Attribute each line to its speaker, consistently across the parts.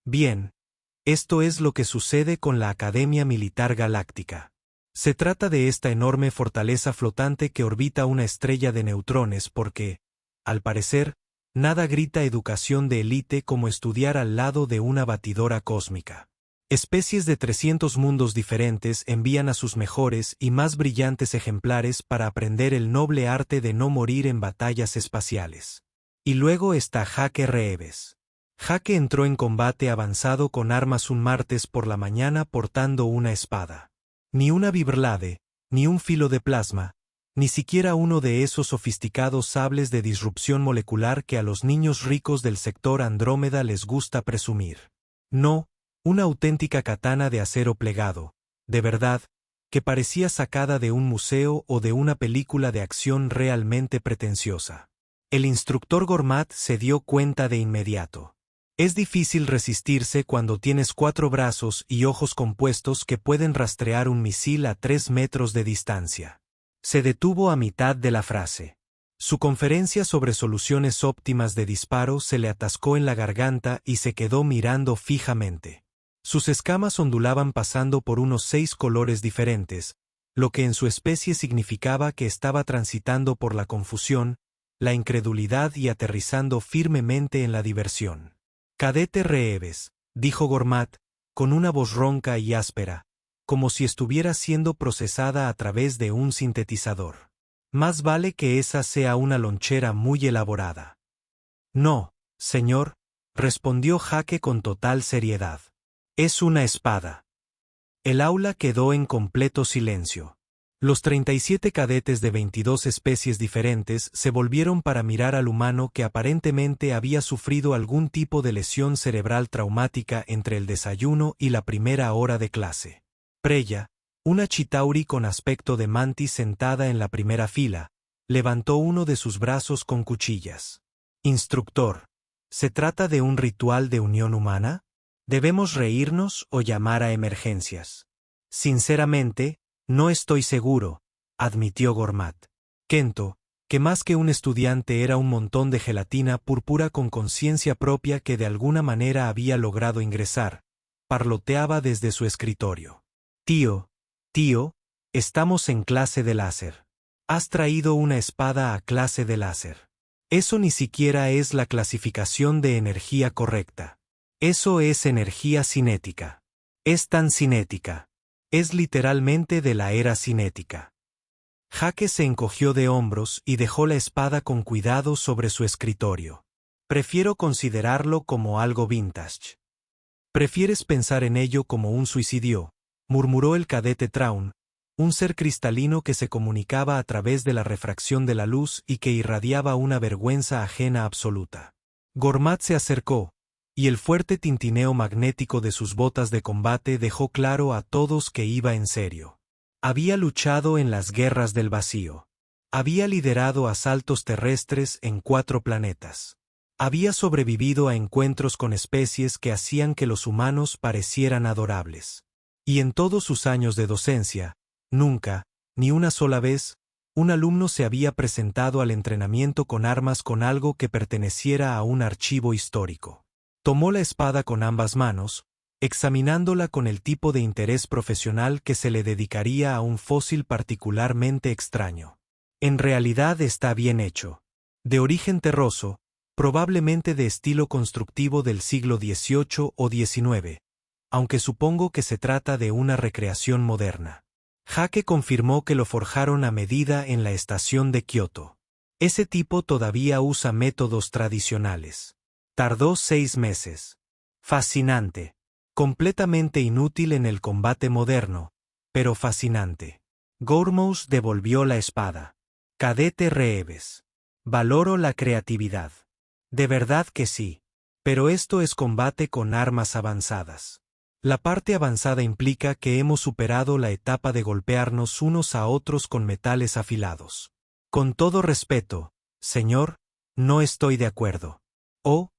Speaker 1: Bien, esto es lo que sucede con la Academia Militar Galáctica. Se trata de esta enorme fortaleza flotante que orbita una estrella de neutrones porque, al parecer, nada grita educación de élite como estudiar al lado de una batidora cósmica. Especies de 300 mundos diferentes envían a sus mejores y más brillantes ejemplares para aprender el noble arte de no morir en batallas espaciales. Y luego está Jake Reeves. Jake entró en combate avanzado con armas un martes por la mañana portando una espada. Ni una Vibrlade, ni un filo de plasma, ni siquiera uno de esos sofisticados sables de disrupción molecular que a los niños ricos del sector Andrómeda les gusta presumir. No, una auténtica katana de acero plegado, de verdad, que parecía sacada de un museo o de una película de acción realmente pretenciosa. El instructor Gormat se dio cuenta de inmediato. Es difícil resistirse cuando tienes 4 brazos y ojos compuestos que pueden rastrear un misil a 3 metros de distancia. Se detuvo a mitad de la frase. Su conferencia sobre soluciones óptimas de disparo se le atascó en la garganta y se quedó mirando fijamente. Sus escamas ondulaban pasando por unos 6 colores diferentes, lo que en su especie significaba que estaba transitando por la confusión, la incredulidad y aterrizando firmemente en la diversión. Cadete Reeves, dijo Gormat, con una voz ronca y áspera, como si estuviera siendo procesada a través de un sintetizador. Más vale que esa sea una lonchera muy elaborada. No, señor, respondió Jake con total seriedad. Es una espada. El aula quedó en completo silencio. Los 37 cadetes de 22 especies diferentes se volvieron para mirar al humano que aparentemente había sufrido algún tipo de lesión cerebral traumática entre el desayuno y la primera hora de clase. Preya, una chitauri con aspecto de mantis sentada en la primera fila, levantó uno de sus brazos con cuchillas. Instructor, ¿se trata de un ritual de unión humana? ¿Debemos reírnos o llamar a emergencias? Sinceramente, no estoy seguro, admitió Gormat. Kento, que más que un estudiante era un montón de gelatina púrpura con conciencia propia que de alguna manera había logrado ingresar, parloteaba desde su escritorio. Tío, estamos en clase de láser. Has traído una espada a clase de láser. Eso ni siquiera es la clasificación de energía correcta. Eso es energía cinética. Es tan cinética. Es literalmente de la era cinética. Jake se encogió de hombros y dejó la espada con cuidado sobre su escritorio. Prefiero considerarlo como algo vintage. ¿Prefieres pensar en ello como un suicidio?, murmuró el cadete Traun, un ser cristalino que se comunicaba a través de la refracción de la luz y que irradiaba una vergüenza ajena absoluta. Gormat se acercó, y el fuerte tintineo magnético de sus botas de combate dejó claro a todos que iba en serio. Había luchado en las guerras del vacío. Había liderado asaltos terrestres en 4 planetas. Había sobrevivido a encuentros con especies que hacían que los humanos parecieran adorables. Y en todos sus años de docencia, nunca, ni una sola vez, un alumno se había presentado al entrenamiento con armas con algo que perteneciera a un archivo histórico. Tomó la espada con ambas manos, examinándola con el tipo de interés profesional que se le dedicaría a un fósil particularmente extraño. En realidad está bien hecho. De origen terroso, probablemente de estilo constructivo del siglo XVIII o XIX, aunque supongo que se trata de una recreación moderna. Jake confirmó que lo forjaron a medida en la estación de Kioto. Ese tipo todavía usa métodos tradicionales. Tardó 6 meses. Fascinante. Completamente inútil en el combate moderno, pero fascinante. Gormous devolvió la espada. Cadete Reeves. Valoro la creatividad. De verdad que sí. Pero esto es combate con armas avanzadas. La parte avanzada implica que hemos superado la etapa de golpearnos unos a otros con metales afilados. Con todo respeto, señor, no estoy de acuerdo. Oh,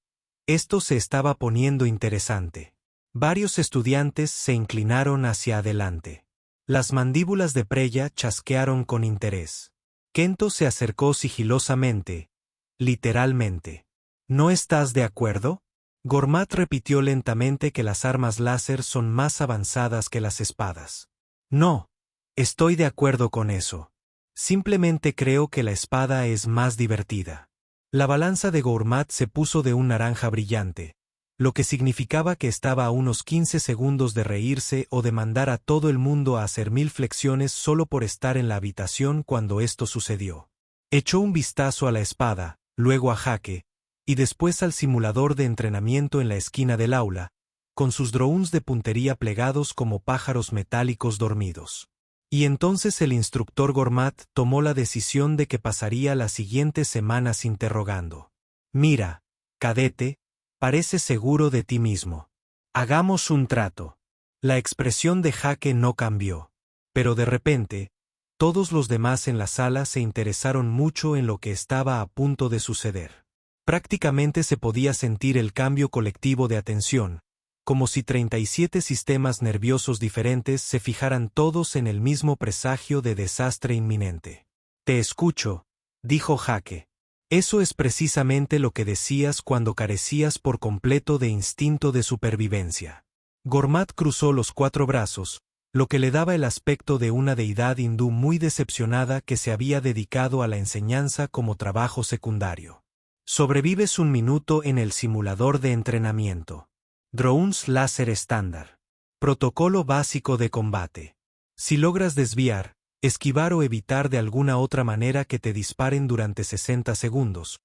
Speaker 1: esto se estaba poniendo interesante. Varios estudiantes se inclinaron hacia adelante. Las mandíbulas de Preya chasquearon con interés. Kento se acercó sigilosamente, literalmente. ¿No estás de acuerdo? Gormat repitió lentamente que las armas láser son más avanzadas que las espadas. No, estoy de acuerdo con eso. Simplemente creo que la espada es más divertida. La balanza de Gormat se puso de un naranja brillante, lo que significaba que estaba a unos 15 segundos de reírse o de mandar a todo el mundo a hacer 1000 flexiones solo por estar en la habitación cuando esto sucedió. Echó un vistazo a la espada, luego a Jake, y después al simulador de entrenamiento en la esquina del aula, con sus drones de puntería plegados como pájaros metálicos dormidos. Y entonces el instructor Gormat tomó la decisión de que pasaría las siguientes semanas interrogando. Mira, cadete, pareces seguro de ti mismo. Hagamos un trato. La expresión de Jake no cambió. Pero de repente, todos los demás en la sala se interesaron mucho en lo que estaba a punto de suceder. Prácticamente se podía sentir el cambio colectivo de atención, como si 37 sistemas nerviosos diferentes se fijaran todos en el mismo presagio de desastre inminente. Te escucho, dijo Jake. Eso es precisamente lo que decías cuando carecías por completo de instinto de supervivencia. Gormat cruzó los 4 brazos, lo que le daba el aspecto de una deidad hindú muy decepcionada que se había dedicado a la enseñanza como trabajo secundario. Sobrevives un minuto en el simulador de entrenamiento. Drones láser estándar. Protocolo básico de combate. Si logras desviar, esquivar o evitar de alguna otra manera que te disparen durante 60 segundos,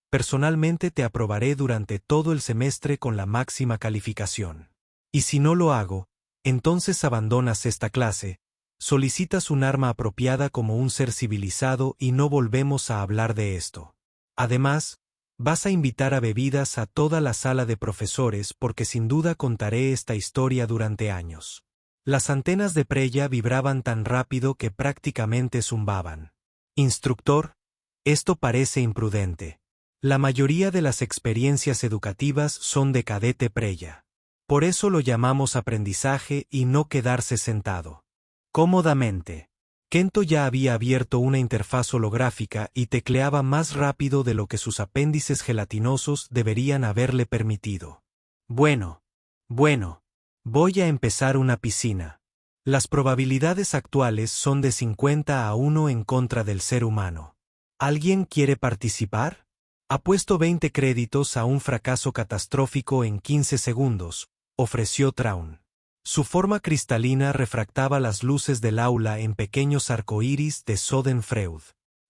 Speaker 1: personalmente te aprobaré durante todo el semestre con la máxima calificación. Y si no lo hago, entonces abandonas esta clase, solicitas un arma apropiada como un ser civilizado y no volvemos a hablar de esto. Además, vas a invitar a bebidas a toda la sala de profesores porque sin duda contaré esta historia durante años. Las antenas de Preya vibraban tan rápido que prácticamente zumbaban. Instructor, esto parece imprudente. La mayoría de las experiencias educativas son de cadete Preya. Por eso lo llamamos aprendizaje y no quedarse sentado cómodamente. Kento ya había abierto una interfaz holográfica y tecleaba más rápido de lo que sus apéndices gelatinosos deberían haberle permitido. Bueno, voy a empezar una piscina. Las probabilidades actuales son de 50-1 en contra del ser humano. ¿Alguien quiere participar? Apuesto 20 créditos a un fracaso catastrófico en 15 segundos, ofreció Traun. Su forma cristalina refractaba las luces del aula en pequeños arcoíris de Schadenfreude.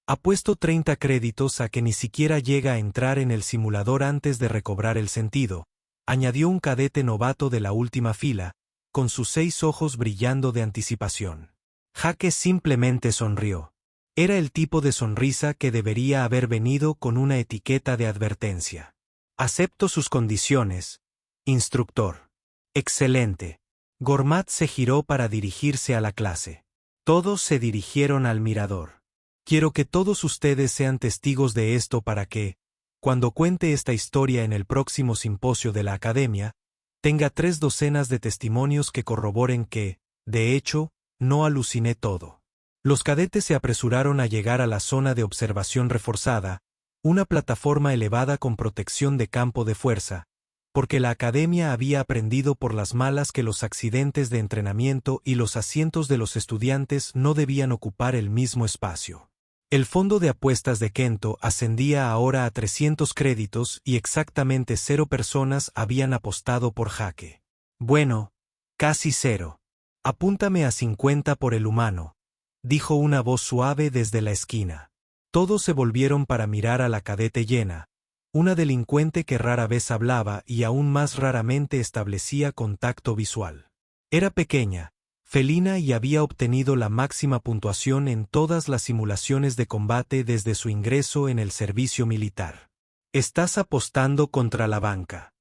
Speaker 1: Apuesto 30 créditos a que ni siquiera llega a entrar en el simulador antes de recobrar el sentido, añadió un cadete novato de la última fila, con sus 6 ojos brillando de anticipación. Jake simplemente sonrió. Era el tipo de sonrisa que debería haber venido con una etiqueta de advertencia. Acepto sus condiciones, instructor. Excelente. Gormat se giró para dirigirse a la clase. Todos se dirigieron al mirador. Quiero que todos ustedes sean testigos de esto para que, cuando cuente esta historia en el próximo simposio de la academia, tenga 3 docenas de testimonios que corroboren que, de hecho, no aluciné todo. Los cadetes se apresuraron a llegar a la zona de observación reforzada, una plataforma elevada con protección de campo de fuerza, porque la academia había aprendido por las malas que los accidentes de entrenamiento y los asientos de los estudiantes no debían ocupar el mismo espacio. El fondo de apuestas de Kento ascendía ahora a 300 créditos y exactamente 0 personas habían apostado por Jake. Bueno, casi 0. Apúntame a 50 por el humano, dijo una voz suave desde la esquina. Todos se volvieron para mirar a la cadete llena, una delincuente que rara vez hablaba y aún más raramente establecía contacto visual. Era pequeña, felina y había obtenido la máxima puntuación en todas las simulaciones de combate desde su ingreso en el servicio militar. ¿Estás apostando contra la banca?,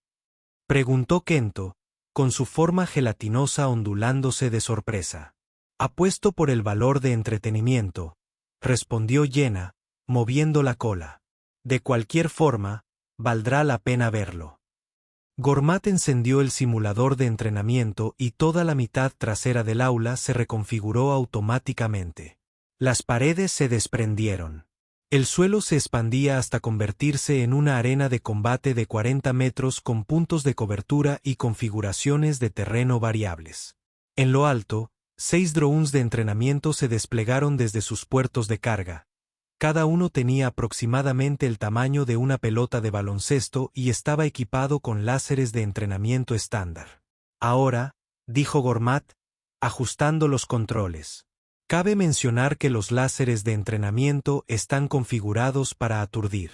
Speaker 1: preguntó Kento, con su forma gelatinosa ondulándose de sorpresa. Apuesto por el valor de entretenimiento, respondió Jenna, moviendo la cola. De cualquier forma, valdrá la pena verlo. Gormat encendió el simulador de entrenamiento y toda la mitad trasera del aula se reconfiguró automáticamente. Las paredes se desprendieron. El suelo se expandía hasta convertirse en una arena de combate de 40 metros con puntos de cobertura y configuraciones de terreno variables. En lo alto, 6 drones de entrenamiento se desplegaron desde sus puertos de carga. Cada uno tenía aproximadamente el tamaño de una pelota de baloncesto y estaba equipado con láseres de entrenamiento estándar. Ahora, dijo Gormat, ajustando los controles. Cabe mencionar que los láseres de entrenamiento están configurados para aturdir.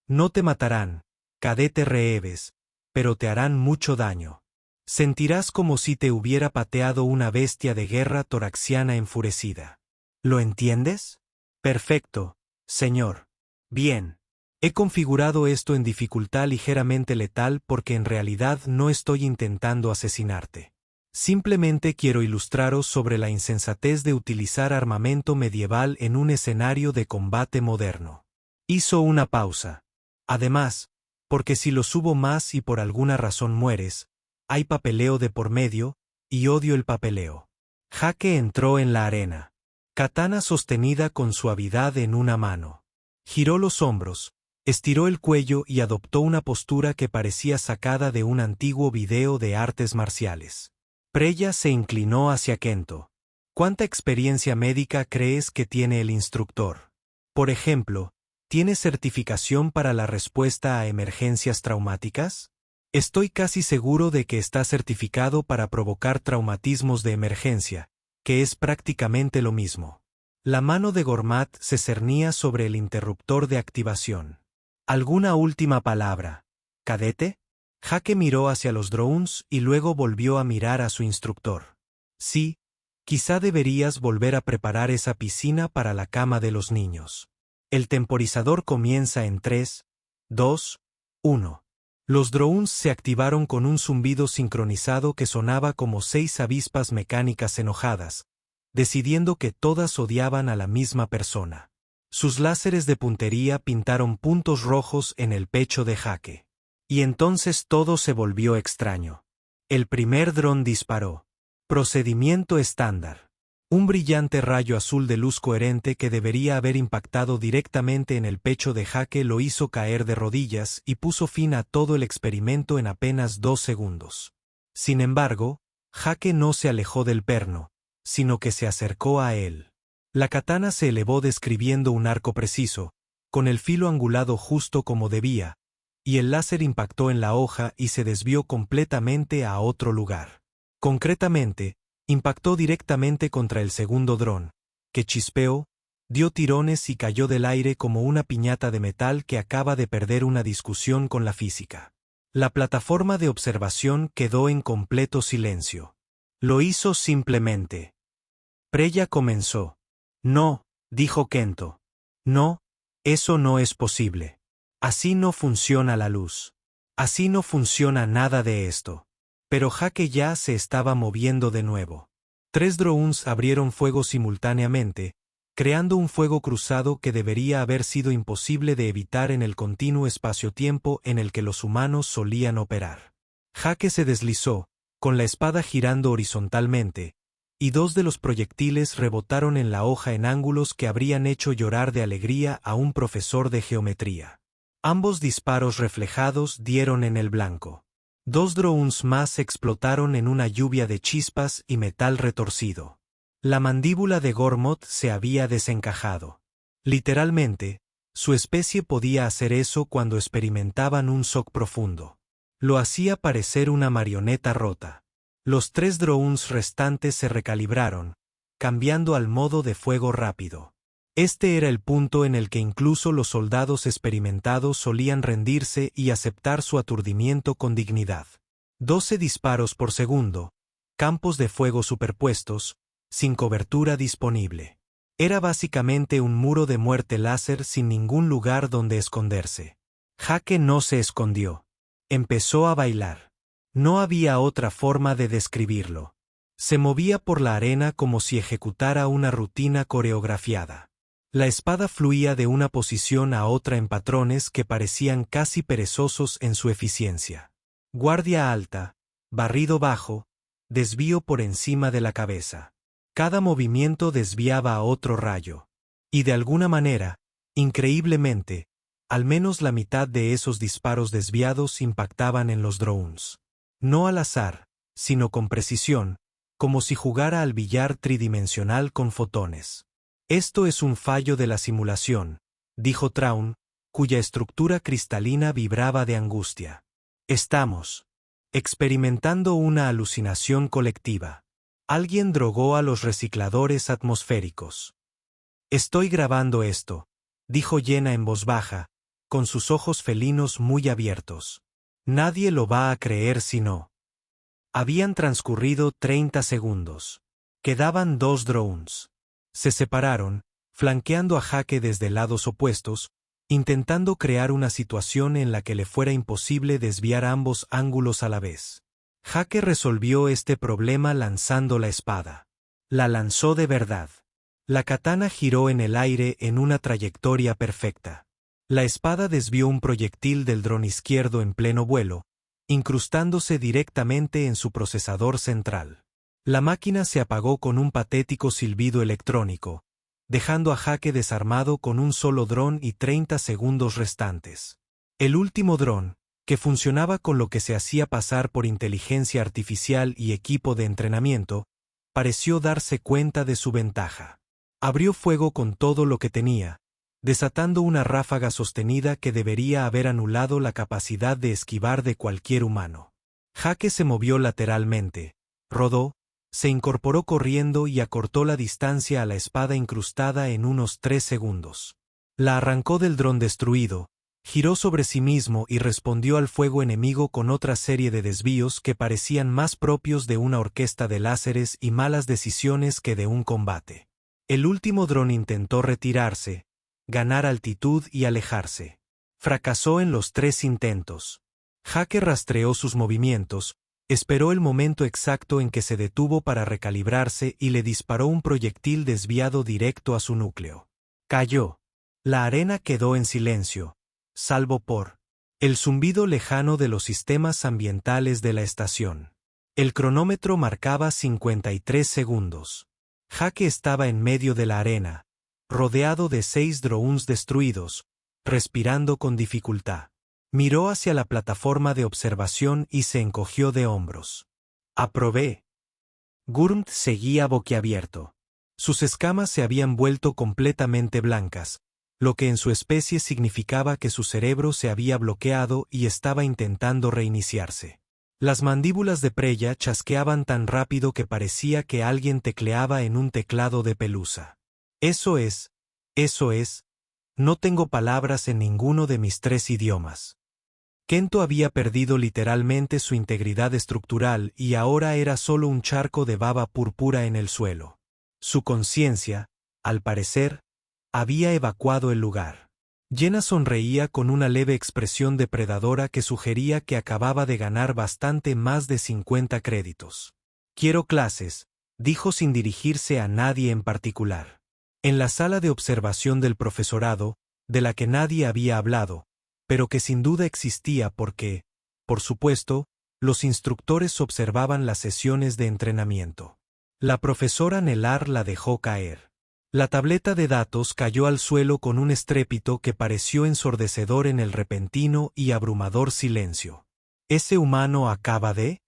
Speaker 1: No te matarán, cadete Reeves, pero te harán mucho daño. Sentirás como si te hubiera pateado una bestia de guerra toraxiana enfurecida. ¿Lo entiendes? Perfecto, señor. Bien. He configurado esto en dificultad ligeramente letal porque en realidad no estoy intentando asesinarte. Simplemente quiero ilustraros sobre la insensatez de utilizar armamento medieval en un escenario de combate moderno. Hizo una pausa. Además, porque si lo subo más y por alguna razón mueres, hay papeleo de por medio, y odio el papeleo. Jake entró en la arena. Katana sostenida con suavidad en una mano. Giró los hombros, estiró el cuello y adoptó una postura que parecía sacada de un antiguo video de artes marciales. Preya se inclinó hacia Kento. ¿Cuánta experiencia médica crees que tiene el instructor? Por ejemplo, ¿tiene certificación para la respuesta a emergencias traumáticas? Estoy casi seguro de que está certificado para provocar traumatismos de emergencia, que es prácticamente lo mismo. La mano de Gormat se cernía sobre el interruptor de activación. ¿Alguna última palabra, cadete? Jake miró hacia los drones y luego volvió a mirar a su instructor. Sí, quizá deberías volver a preparar esa piscina para la cama de los niños. El temporizador comienza en 3, 2, 1. Los drones se activaron con un zumbido sincronizado que sonaba como 6 avispas mecánicas enojadas, decidiendo que todas odiaban a la misma persona. Sus láseres de puntería pintaron puntos rojos en el pecho de Jake. Y entonces todo se volvió extraño. El primer dron disparó. Procedimiento estándar. Un brillante rayo azul de luz coherente que debería haber impactado directamente en el pecho de Jake lo hizo caer de rodillas y puso fin a todo el experimento en apenas 2 segundos. Sin embargo, Jake no se alejó del perno, sino que se acercó a él. La katana se elevó describiendo un arco preciso, con el filo angulado justo como debía, y el láser impactó en la hoja y se desvió completamente a otro lugar. Concretamente, impactó directamente contra el segundo dron, que chispeó, dio tirones y cayó del aire como una piñata de metal que acaba de perder una discusión con la física. La plataforma de observación quedó en completo silencio. Lo hizo simplemente. Preya comenzó. No, dijo Kento. No, eso no es posible. Así no funciona la luz. Así no funciona nada de esto. Pero Jake ya se estaba moviendo de nuevo. 3 drones abrieron fuego simultáneamente, creando un fuego cruzado que debería haber sido imposible de evitar en el continuo espacio-tiempo en el que los humanos solían operar. Jake se deslizó, con la espada girando horizontalmente, y 2 de los proyectiles rebotaron en la hoja en ángulos que habrían hecho llorar de alegría a un profesor de geometría. Ambos disparos reflejados dieron en el blanco. 2 drones más explotaron en una lluvia de chispas y metal retorcido. La mandíbula de Gormott se había desencajado. Literalmente, su especie podía hacer eso cuando experimentaban un shock profundo. Lo hacía parecer una marioneta rota. Los 3 drones restantes se recalibraron, cambiando al modo de fuego rápido. Este era el punto en el que incluso los soldados experimentados solían rendirse y aceptar su aturdimiento con dignidad. 12 disparos por segundo, campos de fuego superpuestos, sin cobertura disponible. Era básicamente un muro de muerte láser sin ningún lugar donde esconderse. Jake no se escondió. Empezó a bailar. No había otra forma de describirlo. Se movía por la arena como si ejecutara una rutina coreografiada. La espada fluía de una posición a otra en patrones que parecían casi perezosos en su eficiencia. Guardia alta, barrido bajo, desvío por encima de la cabeza. Cada movimiento desviaba a otro rayo. Y de alguna manera, Increíblemente, al menos la mitad de esos disparos desviados impactaban en los drones. No al azar, sino con precisión, como si jugara al billar tridimensional con fotones. Esto es un fallo de la simulación, dijo Traun, cuya estructura cristalina vibraba de angustia. Estamos experimentando una alucinación colectiva. Alguien drogó a los recicladores atmosféricos. Estoy grabando esto, dijo Jenna en voz baja, con sus ojos felinos muy abiertos. Nadie lo va a creer si no. Habían transcurrido 30 segundos. Quedaban 2 drones. Se separaron, flanqueando a Jake desde lados opuestos, intentando crear una situación en la que le fuera imposible desviar ambos ángulos a la vez. Jake resolvió este problema lanzando la espada. La lanzó de verdad. La katana giró en el aire en una trayectoria perfecta. La espada desvió un proyectil del dron izquierdo en pleno vuelo, incrustándose directamente en su procesador central. La máquina se apagó con un patético silbido electrónico, dejando a Jake desarmado con un solo dron y 30 segundos restantes. El último dron, que funcionaba con lo que se hacía pasar por inteligencia artificial y equipo de entrenamiento, pareció darse cuenta de su ventaja. Abrió fuego con todo lo que tenía, desatando una ráfaga sostenida que debería haber anulado la capacidad de esquivar de cualquier humano. Jake se movió lateralmente, rodó, se incorporó corriendo y acortó la distancia a la espada incrustada en unos 3 segundos. La arrancó del dron destruido, giró sobre sí mismo y respondió al fuego enemigo con otra serie de desvíos que parecían más propios de una orquesta de láseres y malas decisiones que de un combate. El último dron intentó retirarse, ganar altitud y alejarse. Fracasó en los 3 intentos. Jake rastreó sus movimientos, esperó el momento exacto en que se detuvo para recalibrarse y le disparó un proyectil desviado directo a su núcleo. Cayó. La arena quedó en silencio, salvo por el zumbido lejano de los sistemas ambientales de la estación. El cronómetro marcaba 53 segundos. Jake estaba en medio de la arena, rodeado de 6 drones destruidos, respirando con dificultad. Miró hacia la plataforma de observación y se encogió de hombros. Aprobé. Gurmt seguía boquiabierto. Sus escamas se habían vuelto completamente blancas, lo que en su especie significaba que su cerebro se había bloqueado y estaba intentando reiniciarse. Las mandíbulas de Preya chasqueaban tan rápido que parecía que alguien tecleaba en un teclado de pelusa. Eso es, no tengo palabras en ninguno de mis 3 idiomas. Kento había perdido literalmente su integridad estructural y ahora era solo un charco de baba púrpura en el suelo. Su conciencia, al parecer, había evacuado el lugar. Jenna sonreía con una leve expresión depredadora que sugería que acababa de ganar bastante más de 50 créditos. Quiero clases, dijo sin dirigirse a nadie en particular. En la sala de observación del profesorado, de la que nadie había hablado, pero que sin duda existía porque, por supuesto, los instructores observaban las sesiones de entrenamiento. La profesora Nelar la dejó caer. La tableta de datos cayó al suelo con un estrépito que pareció ensordecedor en el repentino y abrumador silencio. ¿Ese humano acaba de?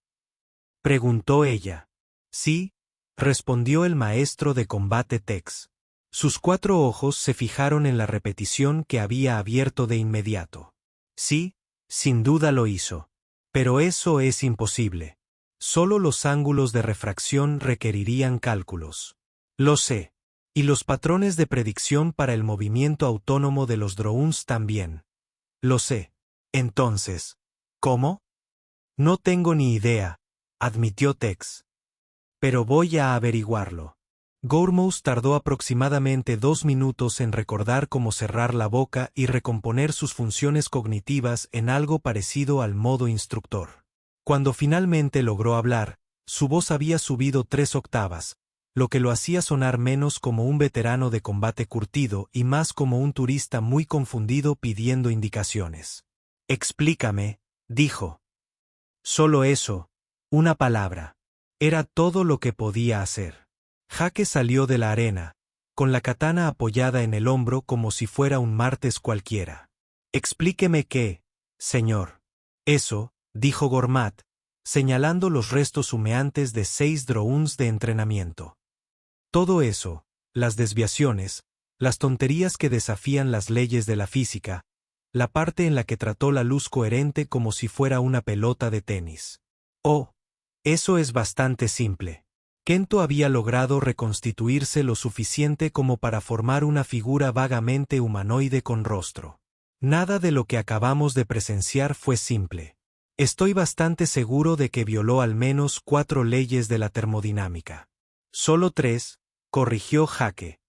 Speaker 1: Preguntó ella. Sí, respondió el maestro de combate Tex. Sus 4 ojos se fijaron en la repetición que había abierto de inmediato. Sí, sin duda lo hizo. Pero eso es imposible. Solo los ángulos de refracción requerirían cálculos. Lo sé. Y los patrones de predicción para el movimiento autónomo de los drones también. Lo sé. Entonces, ¿cómo? No tengo ni idea, admitió Tex. Pero voy a averiguarlo. Gormuz tardó aproximadamente 2 minutos en recordar cómo cerrar la boca y recomponer sus funciones cognitivas en algo parecido al modo instructor. Cuando finalmente logró hablar, su voz había subido 3 octavas, lo que lo hacía sonar menos como un veterano de combate curtido y más como un turista muy confundido pidiendo indicaciones. Explícame, dijo. Solo eso, una palabra. Era todo lo que podía hacer. Jake salió de la arena, con la katana apoyada en el hombro como si fuera un martes cualquiera. «Explíqueme qué, señor». «Eso», dijo Gormat, señalando los restos humeantes de 6 drones de entrenamiento. «Todo eso, las desviaciones, las tonterías que desafían las leyes de la física, la parte en la que trató la luz coherente como si fuera una pelota de tenis. Oh, eso es bastante simple». Kento había logrado reconstituirse lo suficiente como para formar una figura vagamente humanoide con rostro. Nada de lo que acabamos de presenciar fue simple. Estoy bastante seguro de que violó al menos 4 leyes de la termodinámica. Solo 3, corrigió Jake.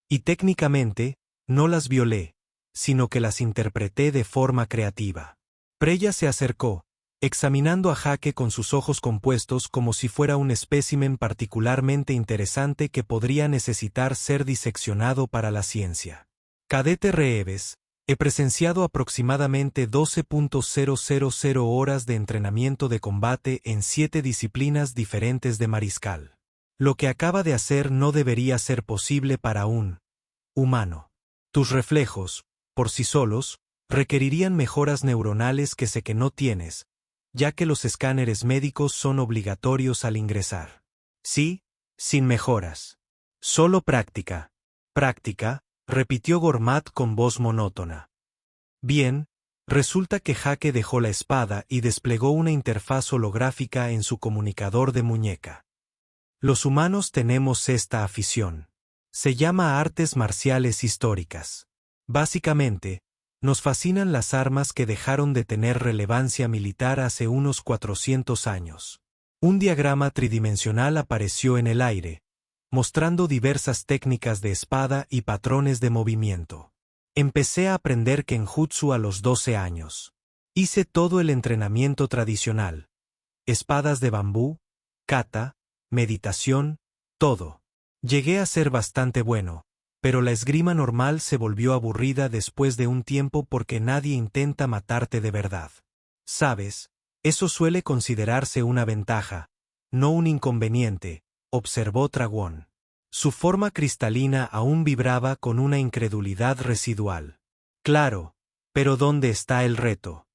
Speaker 1: Y técnicamente, no las violé, sino que las interpreté de forma creativa. Preya se acercó, examinando a Jake con sus ojos compuestos como si fuera un espécimen particularmente interesante que podría necesitar ser diseccionado para la ciencia. Cadete Reeves, he presenciado aproximadamente 12.000 horas de entrenamiento de combate en 7 disciplinas diferentes de mariscal. Lo que acaba de hacer no debería ser posible para un humano. Tus reflejos, por sí solos, requerirían mejoras neuronales que sé que no tienes, ya que los escáneres médicos son obligatorios al ingresar. Sí, sin mejoras. Solo práctica. Práctica, repitió Gormat con voz monótona. Bien, resulta que Jake dejó la espada y desplegó una interfaz holográfica en su comunicador de muñeca. Los humanos tenemos esta afición. Se llama artes marciales históricas. Básicamente, nos fascinan las armas que dejaron de tener relevancia militar hace unos 400 años. Un diagrama tridimensional apareció en el aire, mostrando diversas técnicas de espada y patrones de movimiento. Empecé a aprender Kenjutsu a los 12 años. Hice todo el entrenamiento tradicional. Espadas de bambú, kata, meditación, todo. Llegué a ser bastante bueno. Pero la esgrima normal se volvió aburrida después de un tiempo porque nadie intenta matarte de verdad. Sabes, eso suele considerarse una ventaja, no un inconveniente, observó Tragón. Su forma cristalina aún vibraba con una incredulidad residual. Claro, pero ¿dónde está el reto?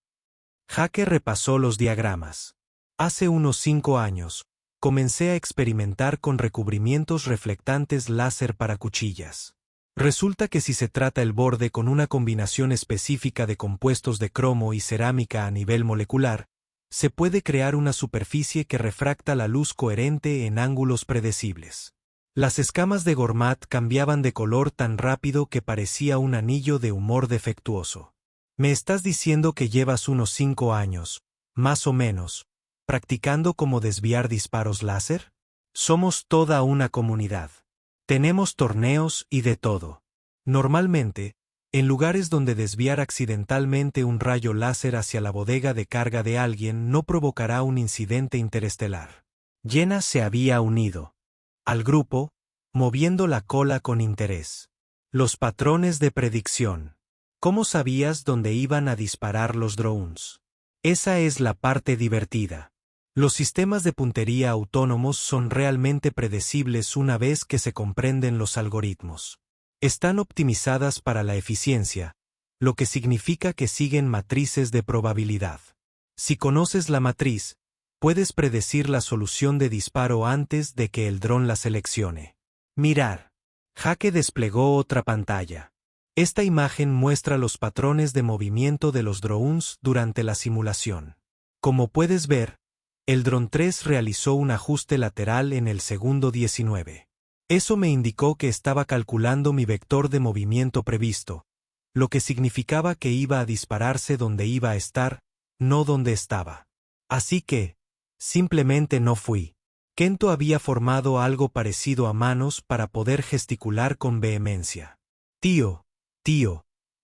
Speaker 1: Jake repasó los diagramas. Hace unos 5 años, comencé a experimentar con recubrimientos reflectantes láser para cuchillas. Resulta que si se trata el borde con una combinación específica de compuestos de cromo y cerámica a nivel molecular, se puede crear una superficie que refracta la luz coherente en ángulos predecibles. Las escamas de Gormat cambiaban de color tan rápido que parecía un anillo de humor defectuoso. ¿Me estás diciendo que llevas unos 5 años, más o menos, practicando cómo desviar disparos láser? Somos toda una comunidad. Tenemos torneos y de todo. Normalmente, en lugares donde desviar accidentalmente un rayo láser hacia la bodega de carga de alguien no provocará un incidente interestelar. Jenna se había unido al grupo, moviendo la cola con interés. Los patrones de predicción. ¿Cómo sabías dónde iban a disparar los drones? Esa es la parte divertida. Los sistemas de puntería autónomos son realmente predecibles una vez que se comprenden los algoritmos. Están optimizadas para la eficiencia, lo que significa que siguen matrices de probabilidad. Si conoces la matriz, puedes predecir la solución de disparo antes de que el dron la seleccione. Mirar. Jake desplegó otra pantalla. Esta imagen muestra los patrones de movimiento de los drones durante la simulación. Como puedes ver, el dron 3 realizó un ajuste lateral en el segundo 19. Eso me indicó que estaba calculando mi vector de movimiento previsto, lo que significaba que iba a dispararse donde iba a estar, no donde estaba. Así que, simplemente no fui. Kento había formado algo parecido a manos para poder gesticular con vehemencia. Tío,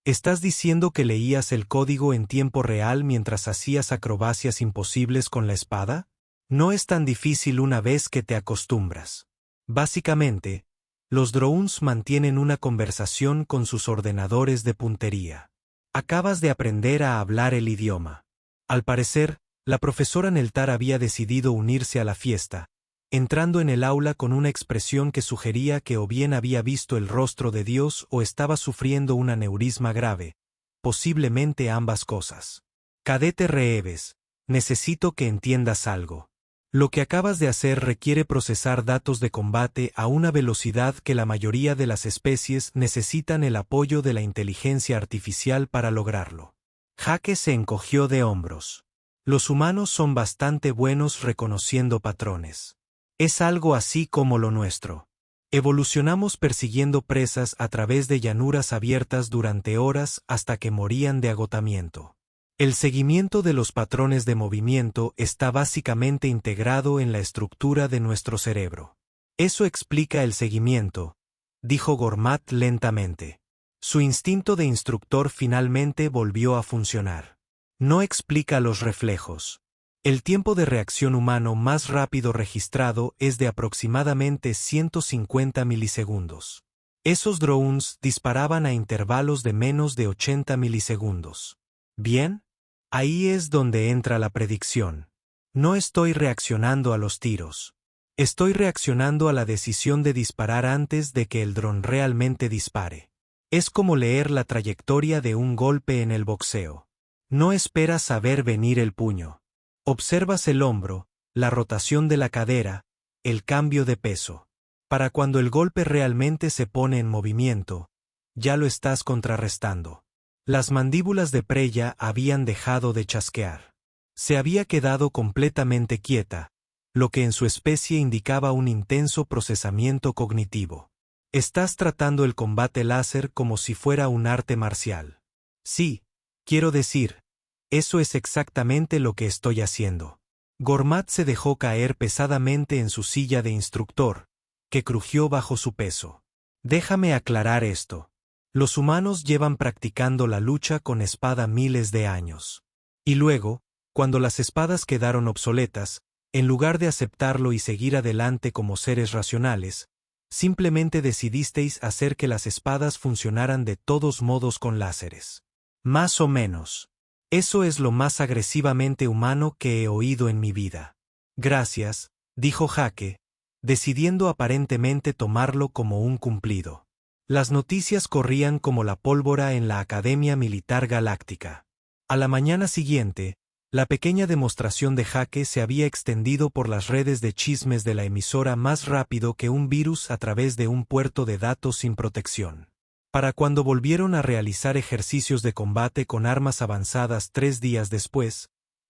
Speaker 1: ¿estás diciendo que leías el código en tiempo real mientras hacías acrobacias imposibles con la espada? No es tan difícil una vez que te acostumbras. Básicamente, los drones mantienen una conversación con sus ordenadores de puntería. Acabas de aprender a hablar el idioma. Al parecer, la profesora Neltar había decidido unirse a la fiesta, entrando en el aula con una expresión que sugería que o bien había visto el rostro de Dios o estaba sufriendo un aneurisma grave, posiblemente ambas cosas. Cadete Reeves, necesito que entiendas algo. Lo que acabas de hacer requiere procesar datos de combate a una velocidad que la mayoría de las especies necesitan el apoyo de la inteligencia artificial para lograrlo. Jake se encogió de hombros. Los humanos son bastante buenos reconociendo patrones. Es algo así como lo nuestro. Evolucionamos persiguiendo presas a través de llanuras abiertas durante horas hasta que morían de agotamiento. El seguimiento de los patrones de movimiento está básicamente integrado en la estructura de nuestro cerebro. Eso explica el seguimiento, dijo Gormat lentamente. Su instinto de instructor finalmente volvió a funcionar. No explica los reflejos. El tiempo de reacción humano más rápido registrado es de aproximadamente 150 milisegundos. Esos drones disparaban a intervalos de menos de 80 milisegundos. Bien, ahí es donde entra la predicción. No estoy reaccionando a los tiros. Estoy reaccionando a la decisión de disparar antes de que el dron realmente dispare. Es como leer la trayectoria de un golpe en el boxeo. No esperas a ver venir el puño. Observas el hombro, la rotación de la cadera, el cambio de peso. Para cuando el golpe realmente se pone en movimiento, ya lo estás contrarrestando. Las mandíbulas de Preya habían dejado de chasquear. Se había quedado completamente quieta, lo que en su especie indicaba un intenso procesamiento cognitivo. Estás tratando el combate láser como si fuera un arte marcial. Sí, quiero decir, eso es exactamente lo que estoy haciendo. Gormat se dejó caer pesadamente en su silla de instructor, que crujió bajo su peso. Déjame aclarar esto. Los humanos llevan practicando la lucha con espada miles de años. Y luego, cuando las espadas quedaron obsoletas, en lugar de aceptarlo y seguir adelante como seres racionales, simplemente decidisteis hacer que las espadas funcionaran de todos modos con láseres. Más o menos. Eso es lo más agresivamente humano que he oído en mi vida. Gracias, dijo Jake, decidiendo aparentemente tomarlo como un cumplido. Las noticias corrían como la pólvora en la Academia Militar Galáctica. A la mañana siguiente, la pequeña demostración de Jake se había extendido por las redes de chismes de la emisora más rápido que un virus a través de un puerto de datos sin protección. Para cuando volvieron a realizar ejercicios de combate con armas avanzadas 3 días después,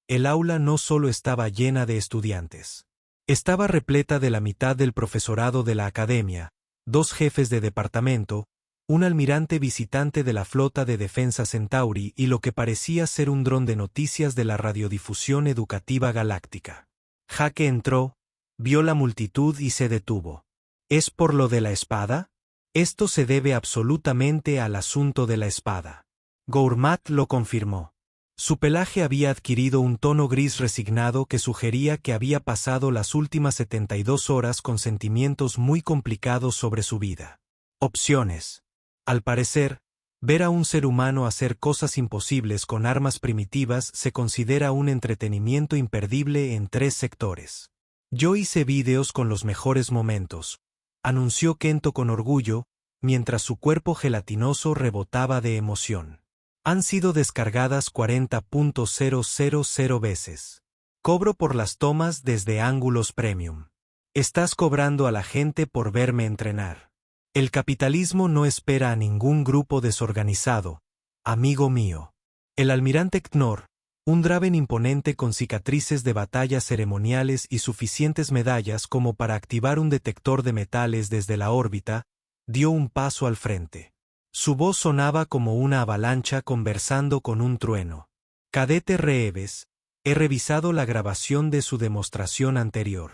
Speaker 1: el aula no solo estaba llena de estudiantes. Estaba repleta de la mitad del profesorado de la academia, 2 jefes de departamento, un almirante visitante de la flota de defensa Centauri y lo que parecía ser un dron de noticias de la radiodifusión educativa galáctica. Jake entró, vio la multitud y se detuvo. ¿Es por lo de la espada? Esto se debe absolutamente al asunto de la espada. Gormat lo confirmó. Su pelaje había adquirido un tono gris resignado que sugería que había pasado las últimas 72 horas con sentimientos muy complicados sobre su vida. Opciones. Al parecer, ver a un ser humano hacer cosas imposibles con armas primitivas se considera un entretenimiento imperdible en 3 sectores. Yo hice vídeos con los mejores momentos, anunció Kento con orgullo, mientras su cuerpo gelatinoso rebotaba de emoción. Han sido descargadas 40.000 veces. Cobro por las tomas desde ángulos premium. Estás cobrando a la gente por verme entrenar. El capitalismo no espera a ningún grupo desorganizado, amigo mío. El almirante Knorr, un Draven imponente con cicatrices de batallas ceremoniales y suficientes medallas como para activar un detector de metales desde la órbita, dio un paso al frente. Su voz sonaba como una avalancha conversando con un trueno. Cadete Reeves, he revisado la grabación de su demostración anterior.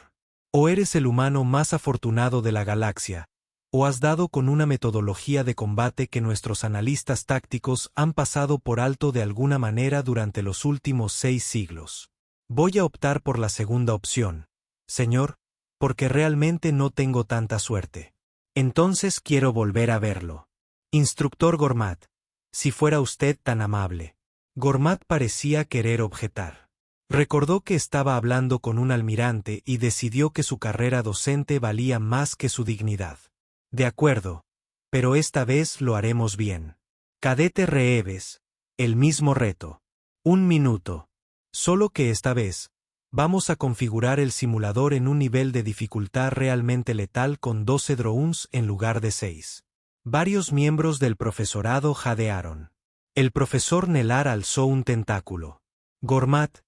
Speaker 1: O eres el humano más afortunado de la galaxia, o has dado con una metodología de combate que nuestros analistas tácticos han pasado por alto de alguna manera durante los últimos 6 siglos. Voy a optar por la segunda opción, señor, porque realmente no tengo tanta suerte. Entonces quiero volver a verlo. Instructor Gormat, si fuera usted tan amable. Gormat parecía querer objetar. Recordó que estaba hablando con un almirante y decidió que su carrera docente valía más que su dignidad. De acuerdo, pero esta vez lo haremos bien. Cadete Reeves, el mismo reto. 1 minuto. Solo que esta vez, vamos a configurar el simulador en un nivel de dificultad realmente letal con 12 drones en lugar de 6. Varios miembros del profesorado jadearon. El profesor Nelar alzó un tentáculo. Gormat,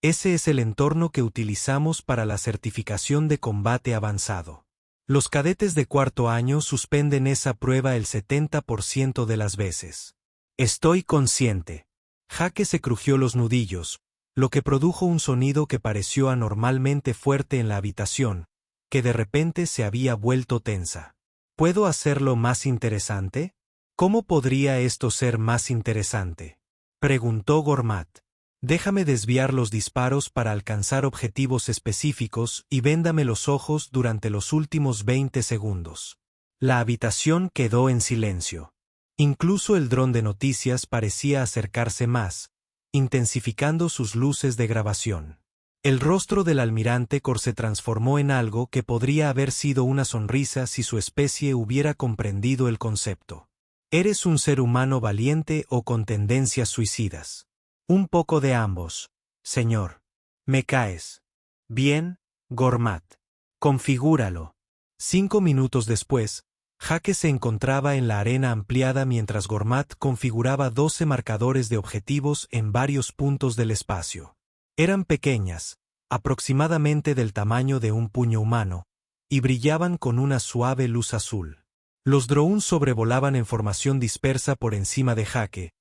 Speaker 1: ese es el entorno que utilizamos para la certificación de combate avanzado. Los cadetes de cuarto año suspenden esa prueba el 70% de las veces. Estoy consciente. Jake se crujió los nudillos, lo que produjo un sonido que pareció anormalmente fuerte en la habitación, que de repente se había vuelto tensa. ¿Puedo hacerlo más interesante? ¿Cómo podría esto ser más interesante?, preguntó Gormat. Déjame desviar los disparos para alcanzar objetivos específicos y véndame los ojos durante los últimos 20 segundos. La habitación quedó en silencio. Incluso el dron de noticias parecía acercarse más, intensificando sus luces de grabación. El rostro del almirante Cor se transformó en algo que podría haber sido una sonrisa si su especie hubiera comprendido el concepto. ¿Eres un ser humano valiente o con tendencias suicidas? Un poco de ambos, señor. ¿Me caes? Bien, Gormat. Configúralo. 5 minutos después, Jake se encontraba en la arena ampliada mientras Gormat configuraba 12 marcadores de objetivos en varios puntos del espacio. Eran pequeñas, aproximadamente del tamaño de un puño humano, y brillaban con una suave luz azul. Los drones sobrevolaban en formación dispersa por encima de Jake,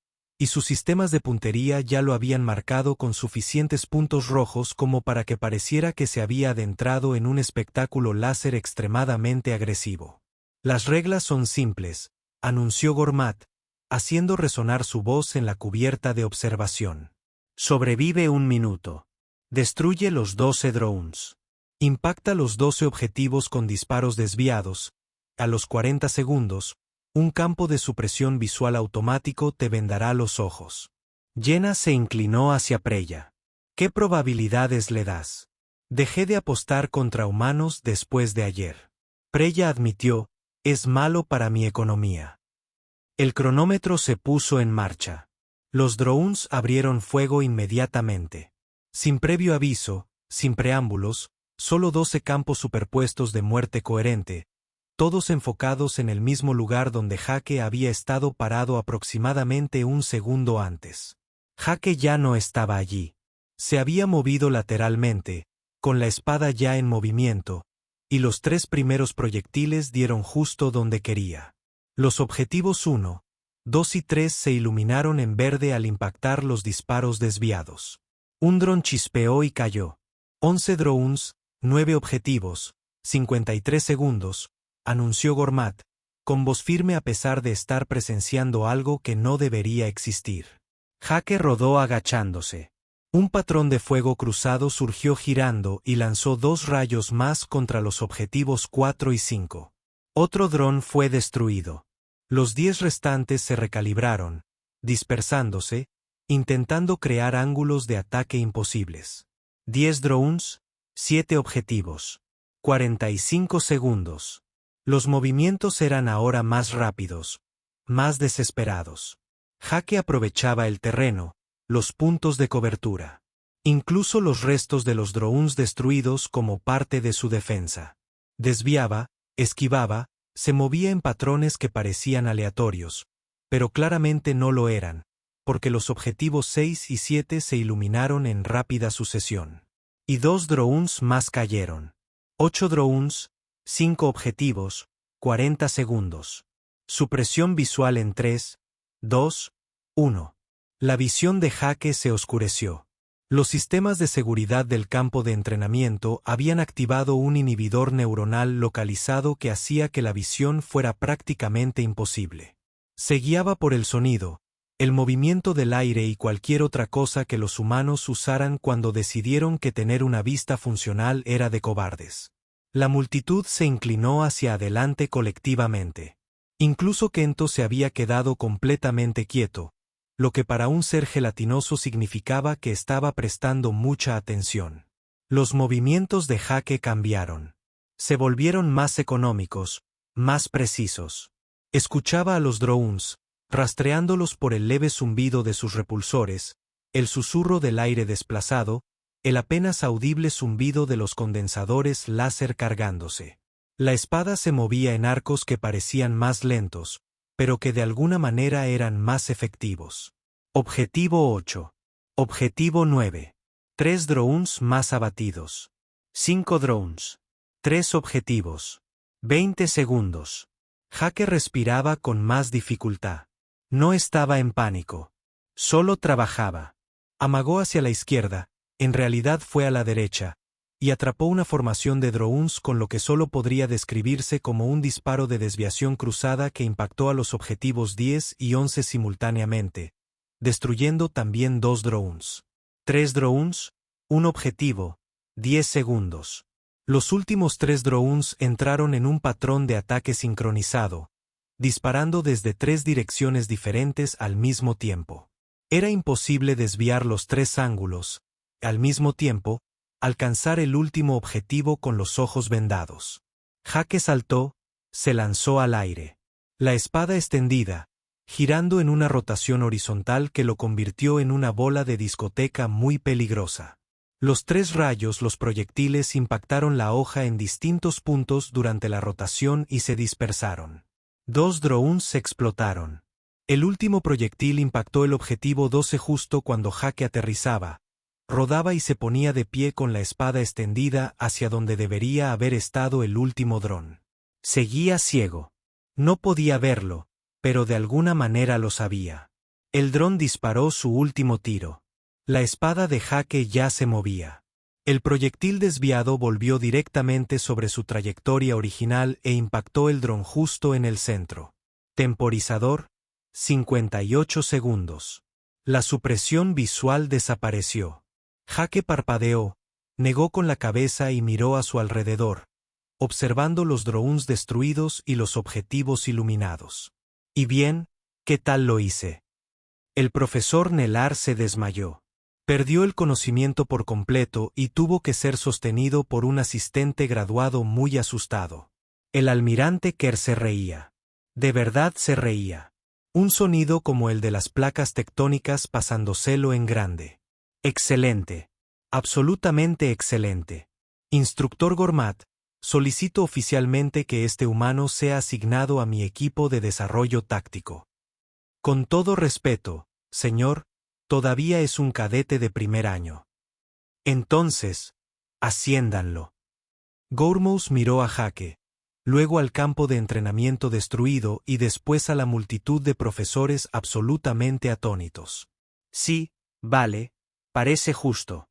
Speaker 1: y sus sistemas de puntería ya lo habían marcado con suficientes puntos rojos como para que pareciera que se había adentrado en un espectáculo láser extremadamente agresivo. Las reglas son simples, anunció Gormat, haciendo resonar su voz en la cubierta de observación. Sobrevive 1 minuto. Destruye los 12 drones. Impacta los 12 objetivos con disparos desviados. A los 40 segundos, un campo de supresión visual automático te vendará los ojos. Jenna se inclinó hacia Preya. ¿Qué probabilidades le das? Dejé de apostar contra humanos después de ayer. Preya admitió, es malo para mi economía. El cronómetro se puso en marcha. Los drones abrieron fuego inmediatamente. Sin previo aviso, sin preámbulos, solo 12 campos superpuestos de muerte coherente, todos enfocados en el mismo lugar donde Jake había estado parado aproximadamente un segundo antes. Jake ya no estaba allí. Se había movido lateralmente, con la espada ya en movimiento, y los 3 primeros proyectiles dieron justo donde quería. Los objetivos 1, 2 y 3 se iluminaron en verde al impactar los disparos desviados. Un dron chispeó y cayó. 11 drones, 9 objetivos, 53 segundos, anunció Gormat, con voz firme a pesar de estar presenciando algo que no debería existir. Jake rodó agachándose. Un patrón de fuego cruzado surgió girando y lanzó 2 rayos más contra los objetivos 4 y 5. Otro dron fue destruido. Los 10 restantes se recalibraron, dispersándose, intentando crear ángulos de ataque imposibles. 10 drones, 7 objetivos. 45 segundos. Los movimientos eran ahora más rápidos, más desesperados. Jake aprovechaba el terreno, los puntos de cobertura. Incluso los restos de los drones destruidos como parte de su defensa. Desviaba, esquivaba, se movía en patrones que parecían aleatorios, pero claramente no lo eran, porque los objetivos 6 y 7 se iluminaron en rápida sucesión. Y 2 drones más cayeron. 8 drones, 5 objetivos, 40 segundos. Supresión visual en 3, 2, 1. La visión de Jake se oscureció. Los sistemas de seguridad del campo de entrenamiento habían activado un inhibidor neuronal localizado que hacía que la visión fuera prácticamente imposible. Se guiaba por el sonido, el movimiento del aire y cualquier otra cosa que los humanos usaran cuando decidieron que tener una vista funcional era de cobardes. La multitud se inclinó hacia adelante colectivamente. Incluso Kento se había quedado completamente quieto, lo que para un ser gelatinoso significaba que estaba prestando mucha atención. Los movimientos de Jake cambiaron. Se volvieron más económicos, más precisos. Escuchaba a los drones, rastreándolos por el leve zumbido de sus repulsores, el susurro del aire desplazado, el apenas audible zumbido de los condensadores láser cargándose. La espada se movía en arcos que parecían más lentos, pero que de alguna manera eran más efectivos. Objetivo 8. Objetivo 9. 3 drones más abatidos. 5 drones. 3 objetivos. 20 segundos. Jake respiraba con más dificultad. No estaba en pánico. Solo trabajaba. Amagó hacia la izquierda, en realidad fue a la derecha, y atrapó una formación de drones con lo que solo podría describirse como un disparo de desviación cruzada que impactó a los objetivos 10 y 11 simultáneamente, destruyendo también 2 drones. 3 drones, un objetivo, 10 segundos. Los últimos 3 drones entraron en un patrón de ataque sincronizado, disparando desde 3 direcciones diferentes al mismo tiempo. Era imposible desviar los 3 ángulos, al mismo tiempo, alcanzar el último objetivo con los ojos vendados. Jake saltó, se lanzó al aire. La espada extendida, girando en una rotación horizontal que lo convirtió en una bola de discoteca muy peligrosa. Los 3 rayos, los proyectiles impactaron la hoja en distintos puntos durante la rotación y se dispersaron. 2 drones explotaron. El último proyectil impactó el objetivo 12 justo cuando Jake aterrizaba. Rodaba y se ponía de pie con la espada extendida hacia donde debería haber estado el último dron. Seguía ciego. No podía verlo, pero de alguna manera lo sabía. El dron disparó su último tiro. La espada de Jake ya se movía. El proyectil desviado volvió directamente sobre su trayectoria original e impactó el dron justo en el centro. Temporizador, 58 segundos. La supresión visual desapareció. Jake parpadeó, negó con la cabeza y miró a su alrededor, observando los drones destruidos y los objetivos iluminados. ¿Y bien, qué tal lo hice? El profesor Nelar se desmayó. Perdió el conocimiento por completo y tuvo que ser sostenido por un asistente graduado muy asustado. El almirante Kerr se reía. De verdad se reía. Un sonido como el de las placas tectónicas pasándoselo en grande. Excelente. Absolutamente excelente. Instructor Gormat, solicito oficialmente que este humano sea asignado a mi equipo de desarrollo táctico. Con todo respeto, señor, todavía es un cadete de primer año. Entonces, asciéndanlo. Gourmous miró a Jake, luego al campo de entrenamiento destruido y después a la multitud de profesores absolutamente atónitos. Sí, vale, parece justo.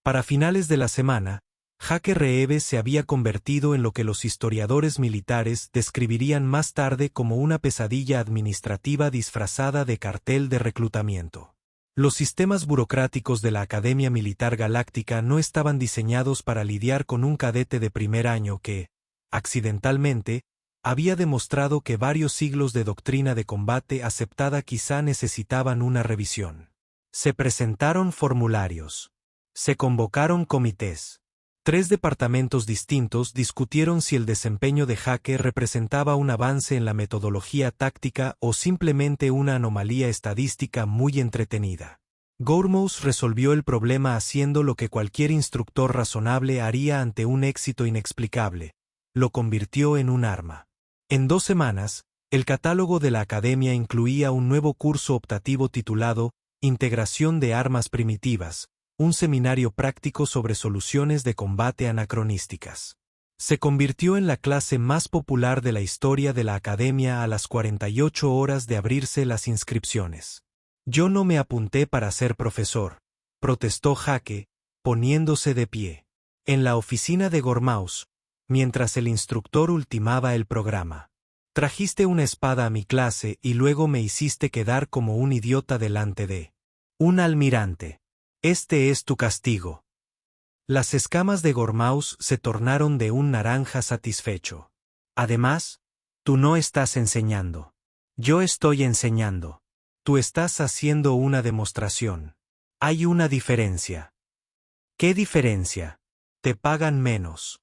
Speaker 1: Para finales de la semana, Jake Reeves se había convertido en lo que los historiadores militares describirían más tarde como una pesadilla administrativa disfrazada de cartel de reclutamiento. Los sistemas burocráticos de la Academia Militar Galáctica no estaban diseñados para lidiar con un cadete de primer año que, accidentalmente, había demostrado que varios siglos de doctrina de combate aceptada quizá necesitaban una revisión. Se presentaron formularios. Se convocaron comités. 3 departamentos distintos discutieron si el desempeño de Jake representaba un avance en la metodología táctica o simplemente una anomalía estadística muy entretenida. Gourmous resolvió el problema haciendo lo que cualquier instructor razonable haría ante un éxito inexplicable: lo convirtió en un arma. En 2 semanas, el catálogo de la academia incluía un nuevo curso optativo titulado Integración de Armas Primitivas, un seminario práctico sobre soluciones de combate anacronísticas. Se convirtió en la clase más popular de la historia de la academia a las 48 horas de abrirse las inscripciones. Yo no me apunté para ser profesor, protestó Jake, poniéndose de pie. En la oficina de Gourmous, mientras el instructor ultimaba el programa. Trajiste una espada a mi clase y luego me hiciste quedar como un idiota delante de un almirante. Este es tu castigo. Las escamas de Gourmous se tornaron de un naranja satisfecho. Además, tú no estás enseñando. Yo estoy enseñando. Tú estás haciendo una demostración. Hay una diferencia. ¿Qué diferencia? Te pagan menos.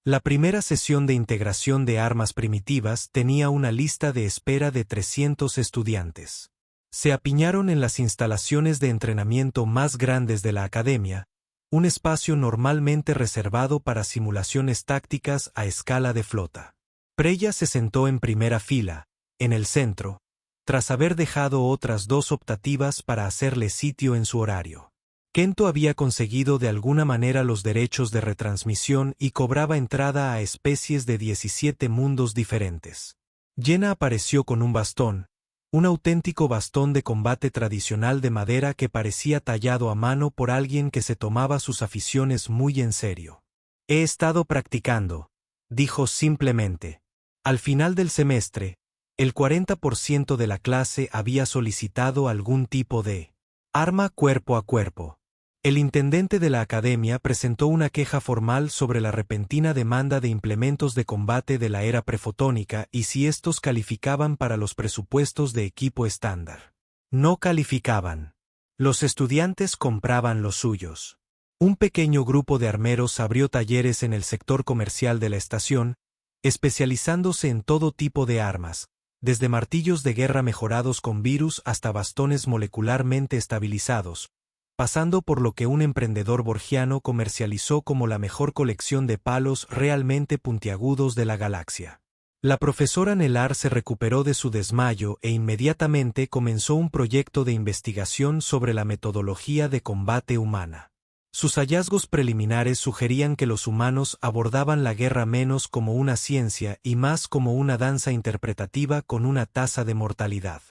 Speaker 1: La primera sesión de integración de armas primitivas tenía una lista de espera de 300 estudiantes. Se apiñaron en las instalaciones de entrenamiento más grandes de la academia, un espacio normalmente reservado para simulaciones tácticas a escala de flota. Preya se sentó en primera fila, en el centro, tras haber dejado otras dos optativas para hacerle sitio en su horario. Kento había conseguido de alguna manera los derechos de retransmisión y cobraba entrada a especies de 17 mundos diferentes. Yena apareció con un bastón, un auténtico bastón de combate tradicional de madera que parecía tallado a mano por alguien que se tomaba sus aficiones muy en serio. He estado practicando, dijo simplemente. Al final del semestre, el 40% de la clase había solicitado algún tipo de arma cuerpo a cuerpo. El intendente de la academia presentó una queja formal sobre la repentina demanda de implementos de combate de la era prefotónica y si estos calificaban para los presupuestos de equipo estándar. No calificaban. Los estudiantes compraban los suyos. Un pequeño grupo de armeros abrió talleres en el sector comercial de la estación, especializándose en todo tipo de armas, desde martillos de guerra mejorados con virus hasta bastones molecularmente estabilizados, pasando por lo que un emprendedor borgiano comercializó como la mejor colección de palos realmente puntiagudos de la galaxia. La profesora Nelar se recuperó de su desmayo e inmediatamente comenzó un proyecto de investigación sobre la metodología de combate humana. Sus hallazgos preliminares sugerían que los humanos abordaban la guerra menos como una ciencia y más como una danza interpretativa con una tasa de mortalidad.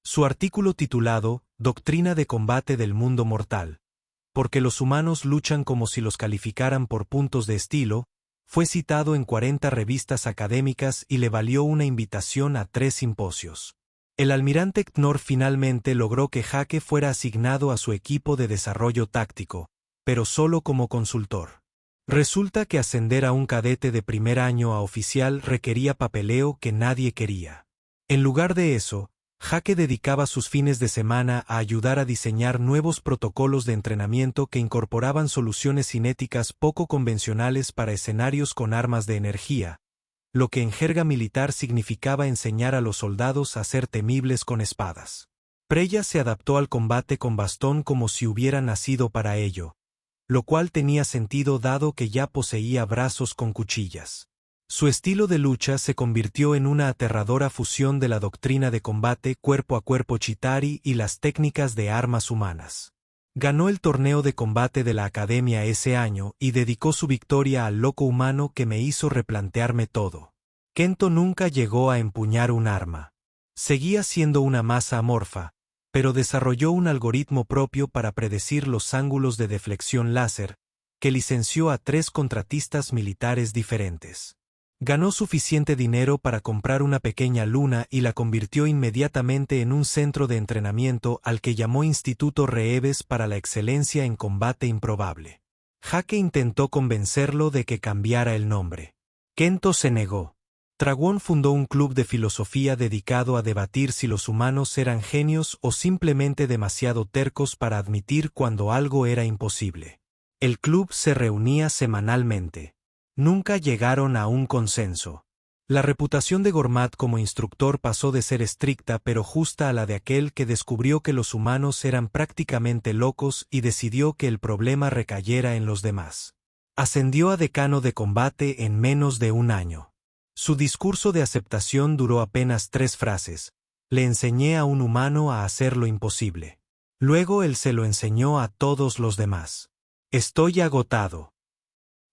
Speaker 1: Su artículo titulado Doctrina de combate del mundo mortal, porque los humanos luchan como si los calificaran por puntos de estilo, fue citado en 40 revistas académicas y le valió una invitación a 3 simposios. El almirante Knorr finalmente logró que Hake fuera asignado a su equipo de desarrollo táctico, pero solo como consultor. Resulta que ascender a un cadete de primer año a oficial requería papeleo que nadie quería. En lugar de eso, Hake dedicaba sus fines de semana a ayudar a diseñar nuevos protocolos de entrenamiento que incorporaban soluciones cinéticas poco convencionales para escenarios con armas de energía, lo que en jerga militar significaba enseñar a los soldados a ser temibles con espadas. Preya se adaptó al combate con bastón como si hubiera nacido para ello, lo cual tenía sentido dado que ya poseía brazos con cuchillas. Su estilo de lucha se convirtió en una aterradora fusión de la doctrina de combate cuerpo a cuerpo Chitauri y las técnicas de armas humanas. Ganó el torneo de combate de la academia ese año y dedicó su victoria al loco humano que me hizo replantearme todo. Kento nunca llegó a empuñar un arma. Seguía siendo una masa amorfa, pero desarrolló un algoritmo propio para predecir los ángulos de deflexión láser, que licenció a 3 contratistas militares diferentes. Ganó suficiente dinero para comprar una pequeña luna y la convirtió inmediatamente en un centro de entrenamiento al que llamó Instituto Reeves para la excelencia en combate improbable. Hake intentó convencerlo de que cambiara el nombre. Kento se negó. Tragon fundó un club de filosofía dedicado a debatir si los humanos eran genios o simplemente demasiado tercos para admitir cuando algo era imposible. El club se reunía semanalmente. Nunca llegaron a un consenso. La reputación de Gormat como instructor pasó de ser estricta pero justa a la de aquel que descubrió que los humanos eran prácticamente locos y decidió que el problema recayera en los demás. Ascendió a decano de combate en menos de un año. Su discurso de aceptación duró apenas 3 frases. Le enseñé a un humano a hacer lo imposible. Luego él se lo enseñó a todos los demás. Estoy agotado.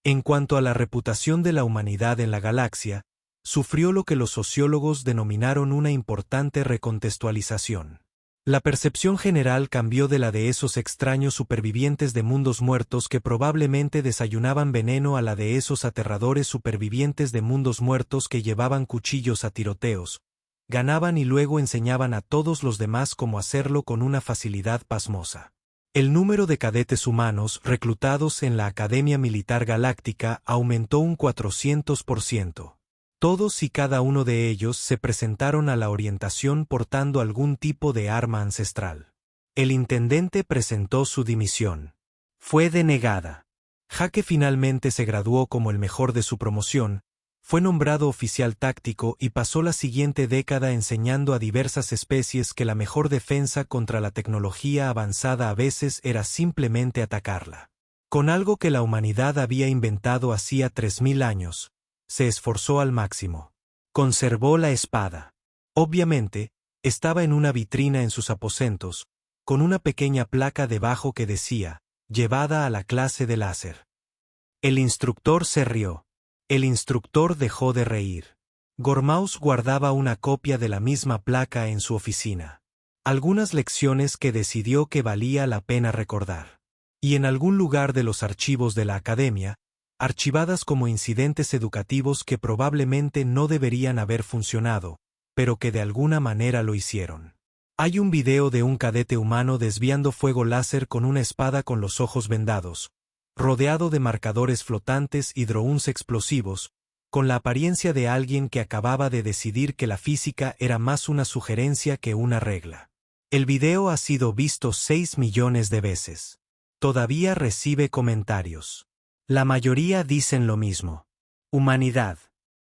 Speaker 1: En cuanto a la reputación de la humanidad en la galaxia, sufrió lo que los sociólogos denominaron una importante recontextualización. La percepción general cambió de la de esos extraños supervivientes de mundos muertos que probablemente desayunaban veneno a la de esos aterradores supervivientes de mundos muertos que llevaban cuchillos a tiroteos, ganaban y luego enseñaban a todos los demás cómo hacerlo con una facilidad pasmosa. El número de cadetes humanos reclutados en la Academia Militar Galáctica aumentó un 400%. Todos y cada uno de ellos se presentaron a la orientación portando algún tipo de arma ancestral. El intendente presentó su dimisión. Fue denegada. Jake finalmente se graduó como el mejor de su promoción, fue nombrado oficial táctico y pasó la siguiente década enseñando a diversas especies que la mejor defensa contra la tecnología avanzada a veces era simplemente atacarla. Con algo que la humanidad había inventado hacía 3000 años, se esforzó al máximo. Conservó la espada. Obviamente, estaba en una vitrina en sus aposentos, con una pequeña placa debajo que decía, llevada a la clase de láser. El instructor se rió. El instructor dejó de reír. Gormaus guardaba una copia de la misma placa en su oficina. Algunas lecciones que decidió que valía la pena recordar. Y en algún lugar de los archivos de la academia, archivadas como incidentes educativos que probablemente no deberían haber funcionado, pero que de alguna manera lo hicieron. Hay un video de un cadete humano desviando fuego láser con una espada con los ojos vendados, rodeado de marcadores flotantes y drones explosivos, con la apariencia de alguien que acababa de decidir que la física era más una sugerencia que una regla. El video ha sido visto 6 millones de veces. Todavía recibe comentarios. La mayoría dicen lo mismo. Humanidad.